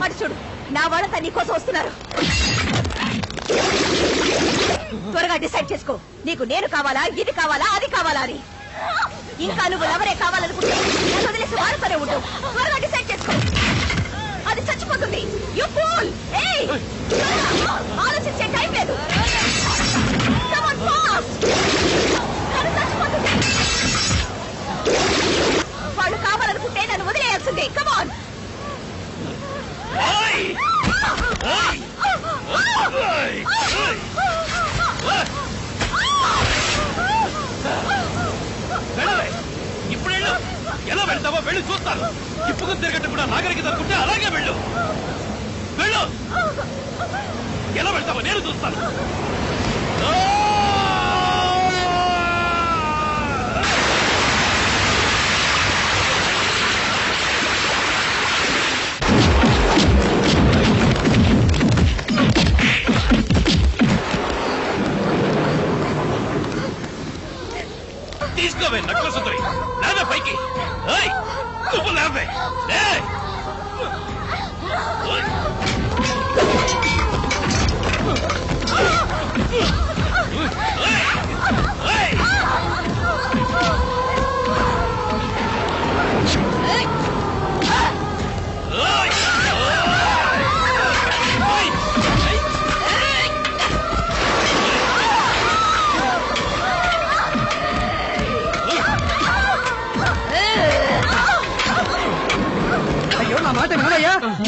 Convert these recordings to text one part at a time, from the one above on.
అటు చూడు, నా వాళ్ళంతా నీకోసం వస్తున్నారు. త్వరగా డిసైడ్ చేసుకో, నీకు నేను కావాలా, ఇది కావాలా, అది కావాలా అని. ఇంకా నువ్వు ఎవరే కావాలనుకుంటే నన్ను వదిలేసి వాడుతూనే ఉంటావు. త్వరగా డిసైడ్ చేసుకో, అది చచ్చిపోతుంది. You pool! ఏయ్, ఆలోచించే టైం లేదు. Come on, fast! అది చచ్చిపోతుంది. వాళ్ళు కావాలనుకుంటే నన్ను వదిలేయాల్సిందే. Come on! ఇప్పుడు వెళ్ళు. ఎలా వెళ్తావో వెళ్ళి చూస్తాను. ఇప్పుకు తిరగట్టు కూడా నాగరికత అనుకుంటే అలాగే వెళ్ళు. వెళ్ళు. ఎలా వెళ్తావో నేను చూస్తాను. తీసుకోవే నక్కల సుందరి, లేవే పైకి. నువ్వు లేవే.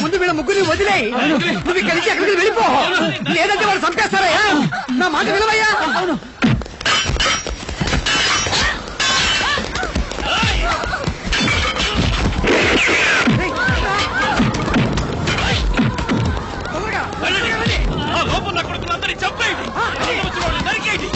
ముందు వీళ్ళ ముగ్గురిని వదిలేయి. నువ్వు ఇక్కడి నుంచి ఎక్కడికి వెళ్ళిపో, లేదంటే వాళ్ళు చంపేస్తారయ్యా. నా మాట వినవయ్యా. లోపల నా కొడుకుని అందరినీ చంపేయండి, నరికేయండి.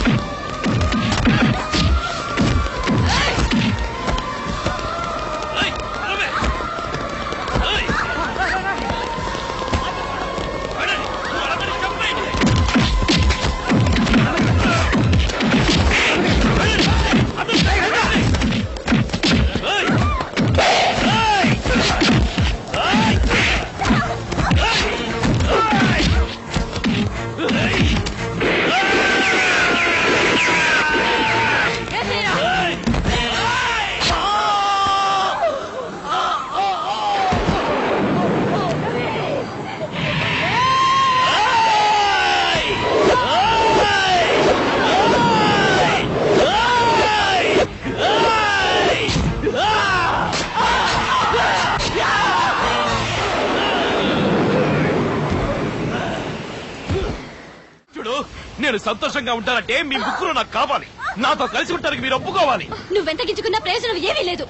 నేను సంతోషంగా ఉంటానంటే మీ ముగ్గురు నాకు కావాలి. నాతో కలిసి ఉంటానికి మీరు ఒప్పుకోవాలి. నువ్వెంత గించుకున్న ప్రయోజనం ఏమీ లేదు.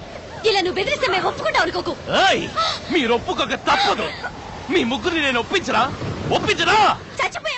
ఇలా నువ్వు బెదిరిస్తే మేము ఒప్పుకుంటావు అనుకోకు. మీరు ఒప్పుకోక తప్పదు. మీ ముగ్గురిని నేను ఒప్పించరా? చచ్చిపోయి